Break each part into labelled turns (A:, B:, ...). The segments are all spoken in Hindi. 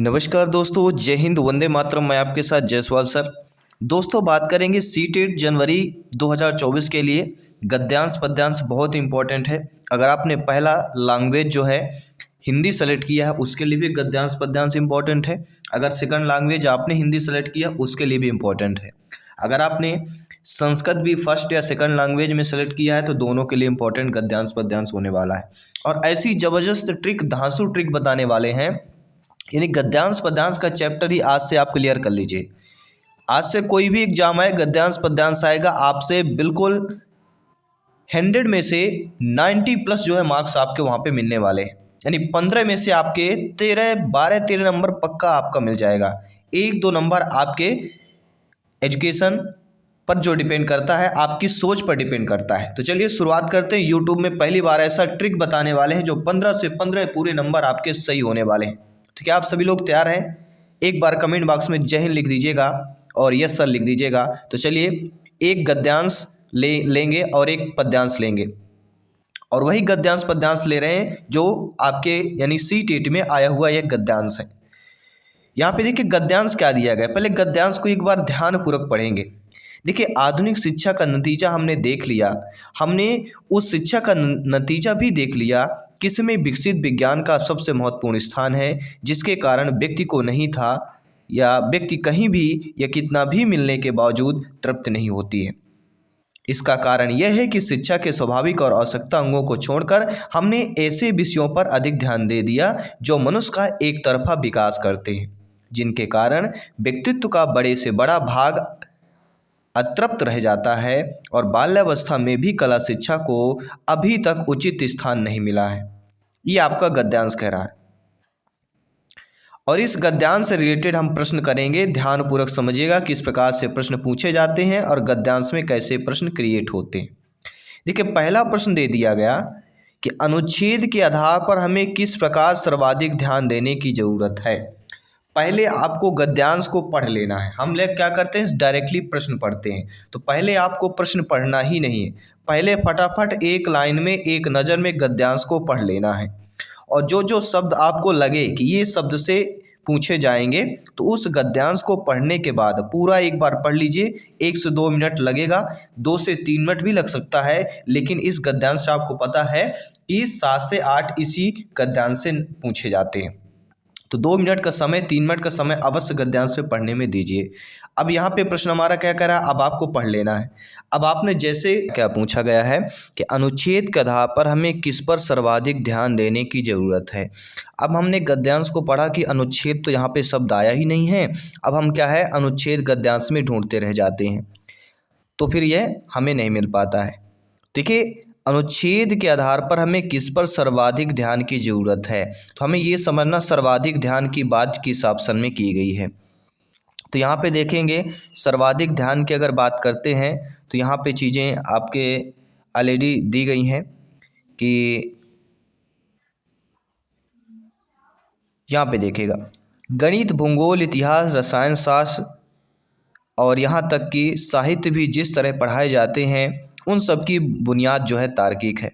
A: नमस्कार दोस्तों, जय हिंद, वंदे मातरम। मैं आपके साथ जयसवाल सर। दोस्तों, बात करेंगे सीटेट जनवरी 2024 के लिए। गद्यांश पद्यांश बहुत इंपॉर्टेंट है। अगर आपने पहला लैंग्वेज जो है हिंदी सेलेक्ट किया है उसके लिए भी गद्यांश पद्यांश इंपॉर्टेंट है। अगर सेकंड लैंग्वेज आपने हिंदी सेलेक्ट किया उसके लिए भी इंपॉर्टेंट है। अगर आपने संस्कृत भी फर्स्ट या सेकंड लैंग्वेज में सेलेक्ट किया है तो दोनों के लिए इंपॉर्टेंट गद्यांश पद्यांश होने वाला है। और ऐसी ज़बरदस्त ट्रिक, धांसू ट्रिक बताने वाले हैं, यानी गद्यांश पद्यांश का चैप्टर ही आज से आप क्लियर कर लीजिए। आज से कोई भी एग्जाम आए, गद्यांश पद्यांश आएगा, आपसे बिल्कुल 100 में से 90 प्लस जो है मार्क्स आपके वहाँ पे मिलने वाले हैं। यानी 15 में से आपके 13 नंबर पक्का आपका मिल जाएगा। 1-2 नंबर आपके एजुकेशन पर जो डिपेंड करता है, आपकी सोच पर डिपेंड करता है। तो चलिए शुरुआत करते हैं। यूट्यूब में पहली बार ऐसा ट्रिक बताने वाले हैं जो 15 से 15 पूरे नंबर आपके सही होने वाले हैं। तो क्या आप सभी लोग तैयार हैं? एक बार कमेंट बॉक्स में जय हिंद लिख दीजिएगा और यस सर लिख दीजिएगा। तो चलिए, एक गद्यांश लेंगे और एक पद्यांश लेंगे, और वही गद्यांश पद्यांश ले रहे हैं जो आपके यानी सीटेट में आया हुआ यह गद्यांश है। यहाँ पे देखिए गद्यांश क्या दिया गया है। पहले गद्यांश को एक बार ध्यानपूर्वक पढ़ेंगे। देखिए, आधुनिक शिक्षा का नतीजा हमने देख लिया। हमने उस शिक्षा का नतीजा भी देख लिया किसमें विकसित विज्ञान का सबसे महत्वपूर्ण स्थान है, जिसके कारण व्यक्ति को नहीं था या व्यक्ति कहीं भी या कितना भी मिलने के बावजूद तृप्त नहीं होती है। इसका कारण यह है कि शिक्षा के स्वाभाविक और आवश्यकता अंगों को छोड़कर हमने ऐसे विषयों पर अधिक ध्यान दे दिया जो मनुष्य का एक तरफा विकास करते हैं, जिनके कारण व्यक्तित्व का बड़े से बड़ा भाग अतृप्त रह जाता है। और बाल्यावस्था में भी कला शिक्षा को अभी तक उचित स्थान नहीं मिला है। ये आपका गद्यांश कह रहा है, और इस गद्यांश से रिलेटेड हम प्रश्न करेंगे। ध्यानपूर्वक समझिएगा किस प्रकार से प्रश्न पूछे जाते हैं और गद्यांश में कैसे प्रश्न क्रिएट होते हैं। देखिए, पहला प्रश्न दे दिया गया कि अनुच्छेद के आधार पर हमें किस प्रकार सर्वाधिक ध्यान देने की ज़रूरत है। पहले आपको गद्यांश को पढ़ लेना है। हम लोग क्या करते हैं, डायरेक्टली प्रश्न पढ़ते हैं। तो पहले आपको प्रश्न पढ़ना ही नहीं है, पहले फटाफट एक लाइन में एक नज़र में गद्यांश को पढ़ लेना है। और जो जो शब्द आपको लगे कि ये शब्द से पूछे जाएंगे, तो उस गद्यांश को पढ़ने के बाद पूरा एक बार पढ़ लीजिए। 1 से 2 मिनट लगेगा, 2 से 3 मिनट भी लग सकता है, लेकिन इस गद्यांश से आपको पता है कि 7 से 8 इसी गद्यांश से पूछे जाते हैं। तो 2 मिनट का समय, 3 मिनट का समय अवश्य गद्यांश पे पढ़ने में दीजिए। अब यहाँ पे प्रश्न हमारा क्या कह रहा है, अब आपको पढ़ लेना है। अब आपने जैसे क्या पूछा गया है कि अनुच्छेद के आधार पर हमें किस पर सर्वाधिक ध्यान देने की ज़रूरत है। अब हमने गद्यांश को पढ़ा कि अनुच्छेद तो यहाँ पे शब्द आया ही नहीं है। अब हम क्या है, अनुच्छेद गद्यांश में ढूंढते रह जाते हैं, तो फिर यह हमें नहीं मिल पाता है। देखिए, अनुच्छेद के आधार पर हमें किस पर सर्वाधिक ध्यान की ज़रूरत है, तो हमें ये समझना सर्वाधिक ध्यान की बात किस ऑप्शन में की गई है। तो यहाँ पे देखेंगे सर्वाधिक ध्यान की अगर बात करते हैं तो यहाँ पे चीज़ें आपके ऑलरेडी दी गई हैं कि यहाँ पे देखिएगा गणित, भूगोल, इतिहास, रसायन शास्त्र और यहाँ तक कि साहित्य भी जिस तरह पढ़ाए जाते हैं उन सब की बुनियाद जो है तार्किक है।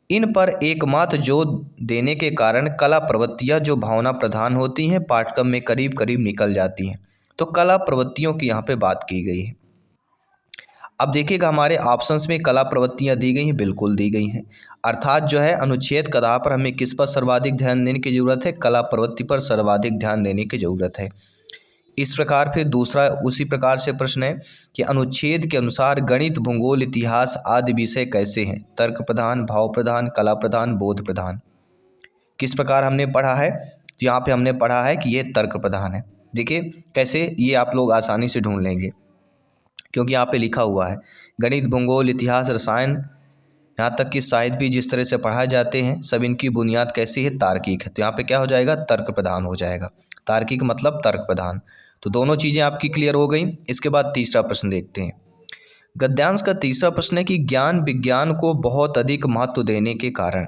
A: इन पर एकमात्र जोर देने के कारण कला प्रवृत्तियाँ जो भावना प्रधान होती हैं पाठ्यक्रम में करीब करीब निकल जाती हैं। तो कला प्रवृत्तियों की यहाँ पे बात की गई है। अब देखिएगा हमारे ऑप्शंस में कला प्रवृत्तियाँ दी गई हैं, बिल्कुल दी गई हैं। अर्थात जो है अनुच्छेद के आधार पर हमें किस पर सर्वाधिक ध्यान देने की ज़रूरत है, कला प्रवृत्ति पर सर्वाधिक ध्यान देने की ज़रूरत है। इस प्रकार फिर दूसरा उसी प्रकार से प्रश्न है कि अनुच्छेद के अनुसार गणित, भूगोल, इतिहास आदि विषय कैसे हैं, तर्क प्रधान, भाव प्रधान, कला प्रधान, बोध प्रधान। किस प्रकार हमने पढ़ा है, तो यहाँ पे हमने पढ़ा है कि ये तर्क प्रधान है। देखिए कैसे, ये आप लोग आसानी से ढूंढ लेंगे क्योंकि यहाँ पे लिखा हुआ है गणित, भूगोल, इतिहास, रसायन, यहाँ तक कि साहित्य भी जिस तरह से पढ़ाए जाते हैं सब इनकी बुनियाद कैसी है, तार्किक है। तो यहाँ पे क्या हो जाएगा, तर्क प्रधान हो जाएगा। तार्किक मतलब तर्क प्रधान। तो दोनों चीज़ें आपकी क्लियर हो गई। इसके बाद तीसरा प्रश्न देखते हैं। गद्यांश का तीसरा प्रश्न है कि ज्ञान विज्ञान को बहुत अधिक महत्व देने के कारण।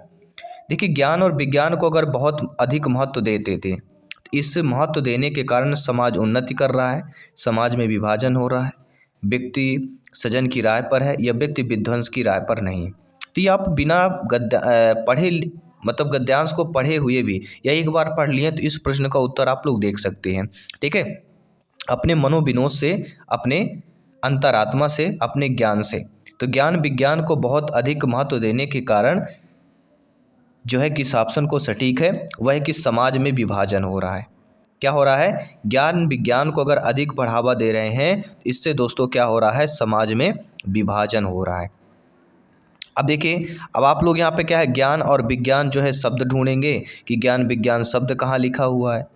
A: देखिए, ज्ञान और विज्ञान को अगर बहुत अधिक महत्व देते थे, इस महत्व देने के कारण समाज उन्नति कर रहा है, समाज में विभाजन हो रहा है, व्यक्ति सजन की राय पर है या व्यक्ति विध्वंस की राय पर नहीं। तो ये आप बिना पढ़े मतलब गद्यांश को पढ़े हुए भी या एक बार पढ़ लिए तो इस प्रश्न का उत्तर आप लोग देख सकते हैं। ठीक है, अपने मनोविनोद से, अपने अंतरात्मा से, अपने ज्ञान से। तो ज्ञान विज्ञान को बहुत अधिक महत्व देने के कारण जो है किस ऑप्शन को सटीक है वह है कि समाज में विभाजन हो रहा है। क्या हो रहा है? ज्ञान विज्ञान को अगर अधिक बढ़ावा दे रहे हैं, इससे दोस्तों क्या हो रहा है? समाज में विभाजन हो रहा है। अब देखिए, अब आप लोग यहाँ पे क्या है, ज्ञान और विज्ञान जो है शब्द ढूंढेंगे कि ज्ञान विज्ञान शब्द कहाँ लिखा हुआ है,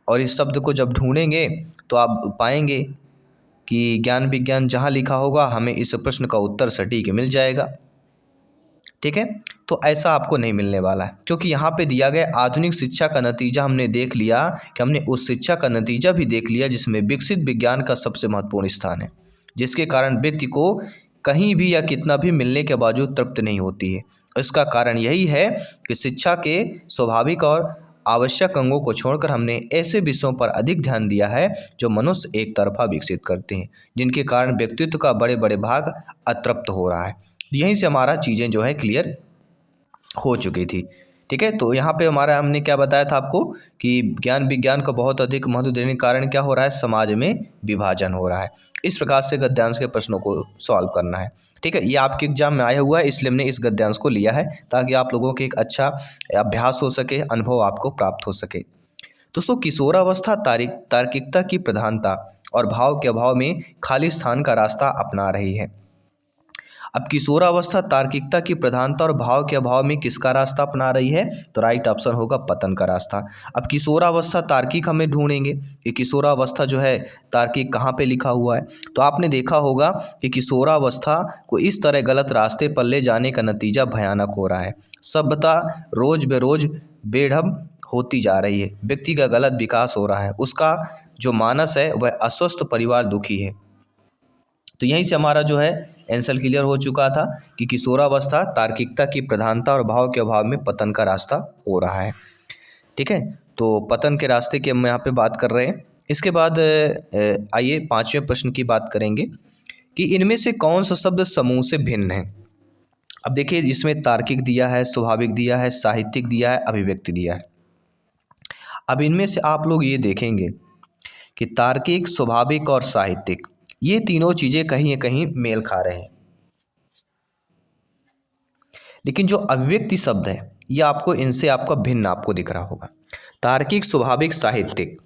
A: और इस शब्द को जब ढूंढेंगे तो आप पाएंगे कि ज्ञान विज्ञान जहाँ लिखा होगा हमें इस प्रश्न का उत्तर सटीक मिल जाएगा। ठीक है, तो ऐसा आपको नहीं मिलने वाला है, क्योंकि यहाँ पे दिया गया आधुनिक शिक्षा का नतीजा हमने देख लिया कि हमने उस शिक्षा का नतीजा भी देख लिया जिसमें विकसित विज्ञान का सबसे महत्वपूर्ण स्थान है, जिसके कारण व्यक्ति को कहीं भी या कितना भी मिलने के बावजूद तृप्त नहीं होती है। इसका कारण यही है कि शिक्षा के स्वाभाविक और आवश्यक अंगों को छोड़कर हमने ऐसे विषयों पर अधिक ध्यान दिया है जो मनुष्य एक तरफा विकसित करते हैं, जिनके कारण व्यक्तित्व का बड़े बड़े भाग अतृप्त हो रहा है। यहीं से हमारा चीज़ें जो है क्लियर हो चुकी थी। ठीक है, तो यहाँ पे हमारा हमने क्या बताया था आपको कि ज्ञान विज्ञान को बहुत अधिक महत्व देने के कारण क्या हो रहा है? समाज में विभाजन हो रहा है। इस प्रकार से गद्यांश के प्रश्नों को सॉल्व करना है। ठीक है, ये आपके एग्जाम में आया हुआ है, इसलिए हमने इस गद्यांश को लिया है ताकि आप लोगों के एक अच्छा अभ्यास हो सके, अनुभव आपको प्राप्त हो सके। दोस्तों, किशोरावस्था तार्किकता की प्रधानता और भाव के अभाव में खाली स्थान का रास्ता अपना रही है। अब किशोरावस्था तार्किकता की प्रधानता और भाव के अभाव में किसका रास्ता अपना रही है? तो राइट ऑप्शन होगा पतन का रास्ता। अब किशोरावस्था तार्किक हमें ढूंढेंगे कि किशोरावस्था जो है तार्किक कहाँ पे लिखा हुआ है। तो आपने देखा होगा कि किशोरावस्था को इस तरह गलत रास्ते पर ले जाने का नतीजा भयानक हो रहा है। सभ्यता रोज बेरोज बेढब होती जा रही है, व्यक्ति का गलत विकास हो रहा है, उसका जो मानस है वह अस्वस्थ, परिवार दुखी है। तो यहीं से हमारा जो है आंसर क्लियर हो चुका था कि किशोरावस्था तार्किकता की प्रधानता और भाव के अभाव में पतन का रास्ता हो रहा है। ठीक है, तो पतन के रास्ते की हम यहाँ पे बात कर रहे हैं। इसके बाद आइए पांचवें प्रश्न की बात करेंगे कि इनमें से कौन सा शब्द समूह से भिन्न है। अब देखिए, इसमें तार्किक दिया है, स्वाभाविक दिया है, साहित्यिक दिया है, अभिव्यक्ति दिया है। अब इनमें से आप लोग ये देखेंगे कि तार्किक, स्वाभाविक और साहित्यिक ये तीनों चीज़ें कहीं न कहीं मेल खा रहे हैं, लेकिन जो अभिव्यक्ति शब्द है ये आपको इनसे आपका भिन्न आपको दिख रहा होगा। तार्किक, स्वाभाविक, साहित्यिक,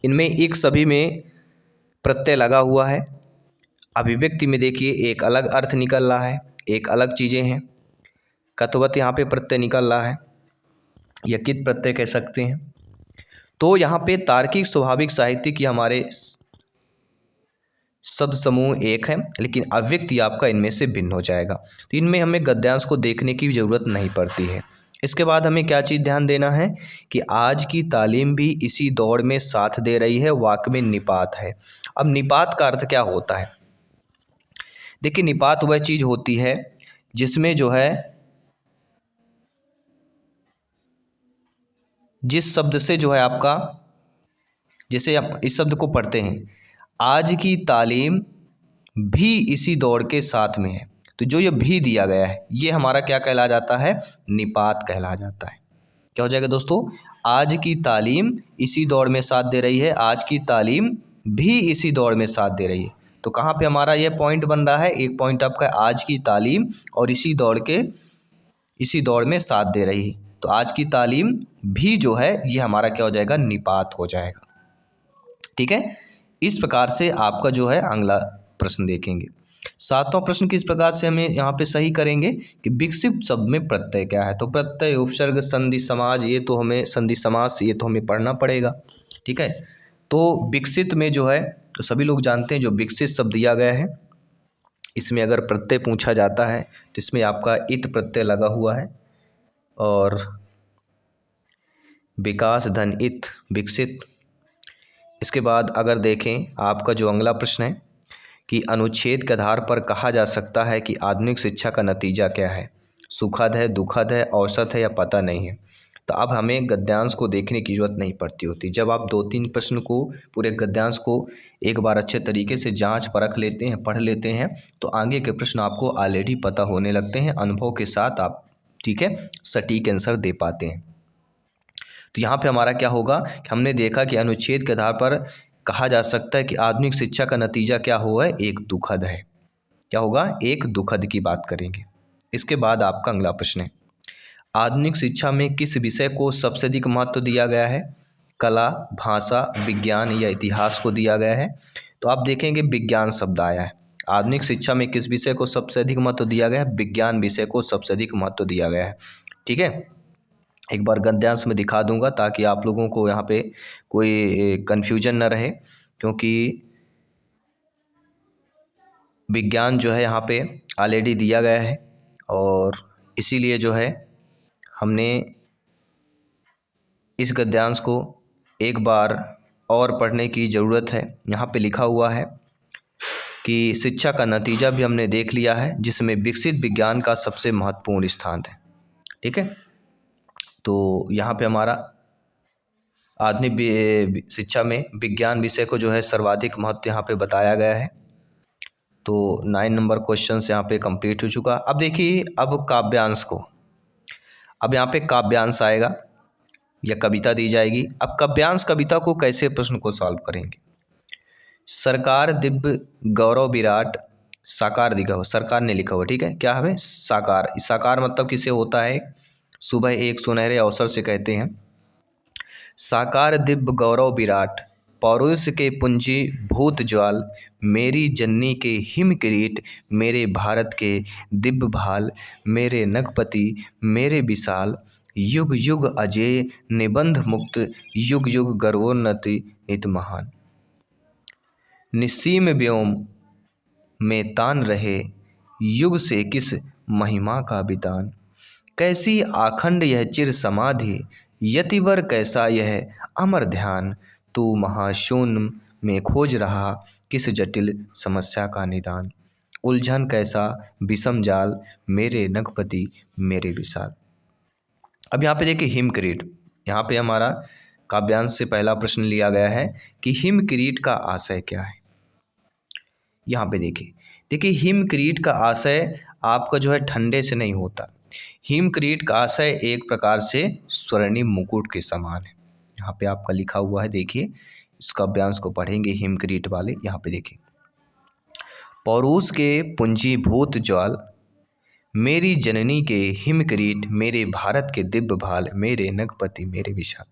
A: इनमें एक सभी में प्रत्यय लगा हुआ है। अभिव्यक्ति में देखिए एक अलग अर्थ निकल रहा है, एक अलग चीज़ें हैं। कतवत यहाँ पे प्रत्यय निकल रहा है या कित प्रत्यय कह सकते हैं। तो यहाँ पे तार्किक, स्वाभाविक, साहित्यिक ये हमारे शब्द समूह एक है, लेकिन अव्यक्ति आपका इनमें से भिन्न हो जाएगा। तो इनमें हमें गद्यांश को देखने की ज़रूरत नहीं पड़ती है। इसके बाद हमें क्या चीज़ ध्यान देना है कि आज की तालीम भी इसी दौड़ में साथ दे रही है, वाक्य में निपात है। अब निपात का अर्थ क्या होता है? देखिए, निपात वह चीज़ होती है जिसमें जो है जिस शब्द से जो है आपका, जैसे आप इस शब्द को पढ़ते हैं, आज की तालीम भी इसी दौड़ के साथ में है, तो जो ये भी दिया गया है ये हमारा क्या कहला जाता है? निपात कहला जाता है। क्या हो जाएगा दोस्तों? आज की तालीम इसी दौड़ में साथ दे रही है, आज की तालीम भी इसी दौड़ में साथ दे रही है। तो कहाँ पे हमारा ये पॉइंट बन रहा है? एक पॉइंट आपका आज की तालीम और इसी दौड़ में साथ दे रही है। तो आज की तालीम भी जो है ये हमारा क्या हो जाएगा? निपात हो जाएगा। ठीक है, इस प्रकार से आपका जो है अगला प्रश्न देखेंगे। सातवां प्रश्न किस प्रकार से हमें यहाँ पे सही करेंगे कि विकसित शब्द में प्रत्यय क्या है। तो प्रत्यय, उपसर्ग, संधि, समाज, ये तो हमें संधि समास ये तो हमें पढ़ना पड़ेगा। ठीक है, तो विकसित में जो है तो सभी लोग जानते हैं जो विकसित शब्द दिया गया है, इसमें अगर प्रत्यय पूछा जाता है तो इसमें आपका इत प्रत्यय लगा हुआ है, और विकास धन इत विकसित। इसके बाद अगर देखें आपका जो अगला प्रश्न है कि अनुच्छेद के आधार पर कहा जा सकता है कि आधुनिक शिक्षा का नतीजा क्या है, सुखद है, दुखद है, औसत है या पता नहीं है। तो अब हमें गद्यांश को देखने की जरूरत नहीं पड़ती होती। जब आप 2-3 प्रश्न को, पूरे गद्यांश को एक बार अच्छे तरीके से जांच परख लेते हैं, पढ़ लेते हैं, तो आगे के प्रश्न आपको ऑलरेडी पता होने लगते हैं। अनुभव के साथ आप ठीक है, सटीक आंसर दे पाते हैं। तो यहाँ पे हमारा क्या होगा कि हमने देखा कि अनुच्छेद के आधार पर कहा जा सकता है कि आधुनिक शिक्षा का नतीजा क्या हुआ है, एक दुखद है। क्या होगा, एक दुखद की बात करेंगे। इसके बाद आपका अगला प्रश्न है, आधुनिक शिक्षा में किस विषय को सबसे अधिक महत्व दिया गया है? कला, भाषा, विज्ञान या इतिहास को दिया गया है? तो आप देखेंगे विज्ञान शब्द आया है। आधुनिक शिक्षा में किस विषय को सबसे अधिक महत्व दिया गया है? विज्ञान विषय को सबसे अधिक महत्व दिया गया है। ठीक है, एक बार गद्यांश में दिखा दूंगा ताकि आप लोगों को यहाँ पे कोई कन्फ्यूजन न रहे, क्योंकि विज्ञान जो है यहाँ पे ऑलरेडी दिया गया है और इसीलिए जो है हमने इस गद्यांश को एक बार और पढ़ने की ज़रूरत है। यहाँ पे लिखा हुआ है कि शिक्षा का नतीजा भी हमने देख लिया है, जिसमें विकसित विज्ञान का सबसे महत्वपूर्ण स्थान है। ठीक है, तो यहाँ पे हमारा आधुनिक शिक्षा में विज्ञान विषय को जो है सर्वाधिक महत्व यहाँ पे बताया गया है। तो 9 नंबर क्वेश्चन यहाँ पे कंप्लीट हो चुका। अब देखिए, अब काव्यांश को, अब यहाँ पे काव्यांश आएगा या कविता दी जाएगी। अब काव्यांश कविता को कैसे प्रश्न को सॉल्व करेंगे? सरकार दिव्य गौरव विराट साकार दिखा हो, सरकार ने लिखा हुआ, ठीक है, क्या है साकार। साकार मतलब किसे होता है? सुबह एक सुनहरे अवसर से कहते हैं। साकार दिव्य गौरव विराट पौरुष के पुंजी भूत ज्वाल, मेरी जननी के हिम किरीट, मेरे भारत के दिव्य भाल, मेरे नगपति मेरे विशाल, युग युग अजय निबंध मुक्त, युग युग गर्वोन्नति नित महान। निस्सीम व्योम में तान रहे, युग से किस महिमा का वितान, कैसी आखंड यह चिर समाधि, यतिवर कैसा यह अमर ध्यान, तू महाशून्य में खोज रहा किस जटिल समस्या का निदान, उलझन कैसा विषम जाल, मेरे नगपति मेरे विशाल। अब यहाँ पे देखिए हिम किरीट, यहाँ पे हमारा काव्यांश से पहला प्रश्न लिया गया है कि हिम किरीट का आशय क्या है। यहाँ पे देखिए हिम किरीट का आशय आपका जो है ठंडे से नहीं होता। हिम किरीट का आशय एक प्रकार से स्वर्णिम मुकुट के समान है। यहाँ पे आपका लिखा हुआ है, देखिए इस काव्यांश को पढ़ेंगे हिम किरीट वाले। यहाँ पे देखिए, पौरुष के पुंजीभूत ज्वाल, मेरी जननी के हिम किरीट, मेरे भारत के दिव्य भाल, मेरे नगपति मेरे विशाल।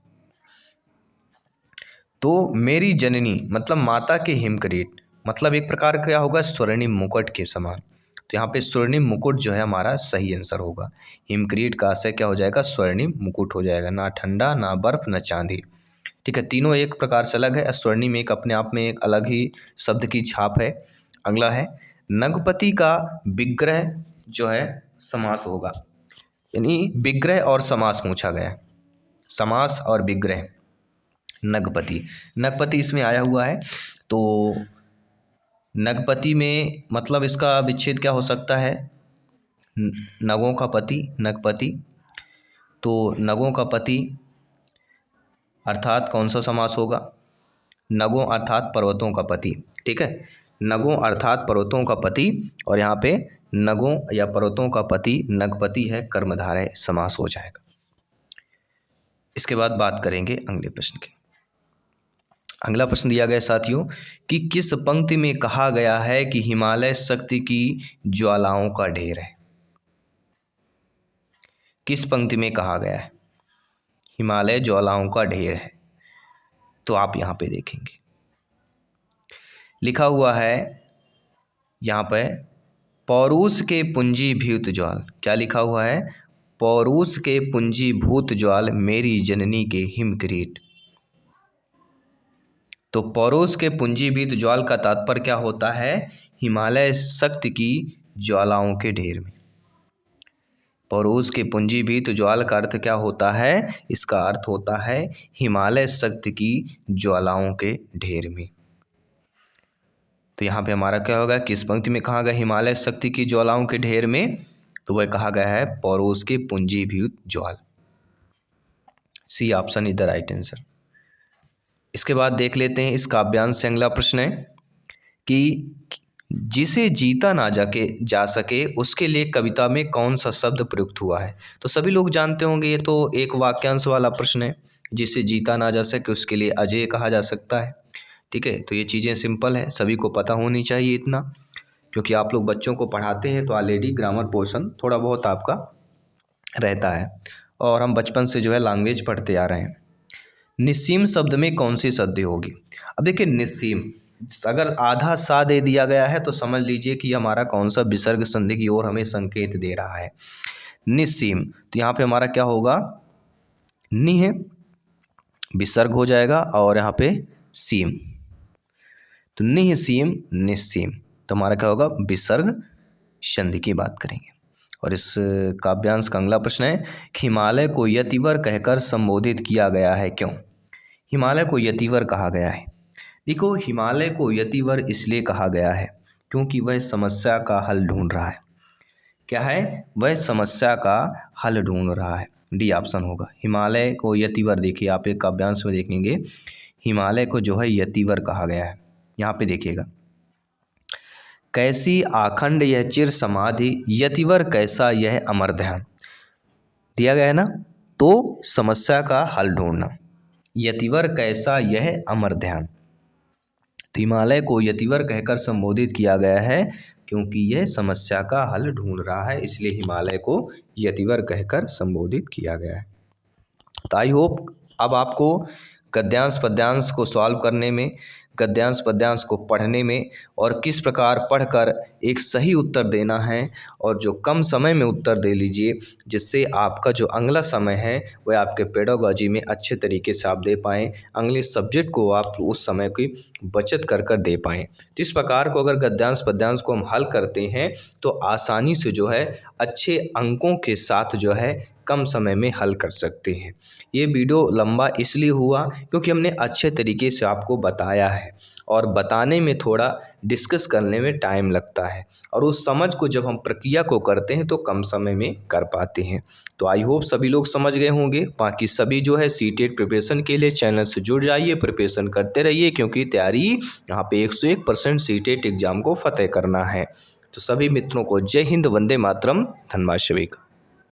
A: तो मेरी जननी मतलब माता के हिम किरीट मतलब एक प्रकार का क्या होगा, स्वर्णिम मुकुट के समान। तो यहाँ पे स्वर्णिम मुकुट जो है हमारा सही आंसर होगा। हिम किरीट का आशय क्या हो जाएगा, स्वर्णिम मुकुट हो जाएगा, ना ठंडा ना बर्फ ना चांदी। ठीक है, तीनों एक प्रकार से अलग है। स्वर्णिम एक अपने आप में एक अलग ही शब्द की छाप है। अगला है नगपति का विग्रह जो है समास होगा, यानी विग्रह और समास पूछा गया है। समास और विग्रह, नगपति, नगपति इसमें आया हुआ है। तो नगपति में मतलब इसका विच्छेद क्या हो सकता है, नगों का पति, नगपति। तो नगों का पति अर्थात कौन सा समास होगा, नगों अर्थात पर्वतों का पति। ठीक है, नगों अर्थात पर्वतों का पति, और यहाँ पे नगों या पर्वतों का पति नगपति है, कर्मधारय समास हो जाएगा। इसके बाद बात करेंगे अगले प्रश्न की। अगला प्रश्न दिया गया साथियों कि किस पंक्ति में कहा गया है कि हिमालय शक्ति की ज्वालाओं का ढेर है। किस पंक्ति में कहा गया है हिमालय ज्वालाओं का ढेर है? तो आप यहाँ पे देखेंगे लिखा हुआ है यहाँ पे, पौरुष के पुंजीभूत ज्वाल। क्या लिखा हुआ है, पौरुष के पुंजीभूत ज्वाल, मेरी जननी के हिम किरीट। तो पौरुष के पुंजीभूत ज्वाल का तात्पर्य क्या होता है, हिमालय शक्ति की ज्वालाओं के ढेर में। पौरुष के पुंजीभूत ज्वाल का अर्थ क्या होता है, इसका अर्थ होता है हिमालय शक्ति की ज्वालाओं के ढेर में। तो यहाँ पे हमारा क्या होगा, किस पंक्ति में कहा गया हिमालय शक्ति की ज्वालाओं के ढेर में? तो वह कहा गया है पौरुष के पुंजीभूत ज्वाल। C option is the right answer. इसके बाद देख लेते हैं इस काव्यांश से अगला प्रश्न है कि जिसे जीता ना जा सके उसके लिए कविता में कौन सा शब्द प्रयुक्त हुआ है। तो सभी लोग जानते होंगे, ये तो एक वाक्यांश वाला प्रश्न है। जिसे जीता ना जा सके उसके लिए अजेय कहा जा सकता है। ठीक है, तो ये चीज़ें सिंपल है, सभी को पता होनी चाहिए इतना, क्योंकि आप लोग बच्चों को पढ़ाते हैं तो ऑलरेडी ग्रामर पोर्शन थोड़ा बहुत आपका रहता है, और हम बचपन से जो है लैंग्वेज पढ़ते आ रहे हैं। निस्सीम शब्द में कौन सी संधि होगी। अब देखिए निस्सीम, अगर आधा सा दे दिया गया है तो समझ लीजिए कि हमारा कौन सा विसर्ग संधि की ओर हमें संकेत दे रहा है। निस्सीम, तो यहाँ पे हमारा क्या होगा, नि है, विसर्ग हो जाएगा, और यहाँ पे सीम, तो निःसीम निस्सीम, तो हमारा क्या होगा, विसर्ग संधि की बात करेंगे। और इस काव्यांश का अगला प्रश्न है कि हिमालय को यतिवर कहकर संबोधित किया गया है क्यों। हिमालय को यतिवर कहा गया है। देखो, हिमालय को यतिवर इसलिए कहा गया है क्योंकि वह समस्या का हल ढूंढ रहा है। क्या है, वह समस्या का हल ढूंढ रहा है। डी ऑप्शन होगा, हिमालय को यतिवर। देखिए आप एक काव्यांश में देखेंगे हिमालय को जो है यतिवर कहा गया है। यहाँ पे देखिएगा, कैसी आखंड यह चिर समाधि, यतिवर कैसा यह अमर ध्यान, दिया गया है ना। तो समस्या का हल ढूंढना, यतिवर कैसा यह अमर ध्यान, तो हिमालय को यतिवर कहकर संबोधित किया गया है क्योंकि यह समस्या का हल ढूंढ रहा है, इसलिए हिमालय को यतिवर कहकर संबोधित किया गया है। तो आई होप अब आपको गद्यांश पद्यांश को सॉल्व करने में, गद्यांश पद्यांश को पढ़ने में, और किस प्रकार पढ़कर एक सही उत्तर देना है, और जो कम समय में उत्तर दे लीजिए, जिससे आपका जो अगला समय है वह आपके पेडागॉजी में अच्छे तरीके से आप दे पाएँ, अगले सब्जेक्ट को आप उस समय की बचत कर कर दे पाएँ। तो इस प्रकार को अगर गद्यांश पद्यांश को हम हल करते हैं तो आसानी से जो है अच्छे अंकों के साथ जो है कम समय में हल कर सकते हैं। ये वीडियो लंबा इसलिए हुआ क्योंकि हमने अच्छे तरीके से आपको बताया है, और बताने में थोड़ा डिस्कस करने में टाइम लगता है, और उस समझ को जब हम प्रक्रिया को करते हैं तो कम समय में कर पाते हैं। तो आई होप सभी लोग समझ गए होंगे। बाकी सभी जो है सीटेट प्रिपरेशन के लिए चैनल से जुड़ जाइए, प्रिपरेशन करते रहिए, क्योंकि तैयारी यहाँ पे 101% सीटेट एग्जाम को फतेह करना है। तो सभी मित्रों को जय हिंद, वंदे मातरम, धन्यवाद सभी का।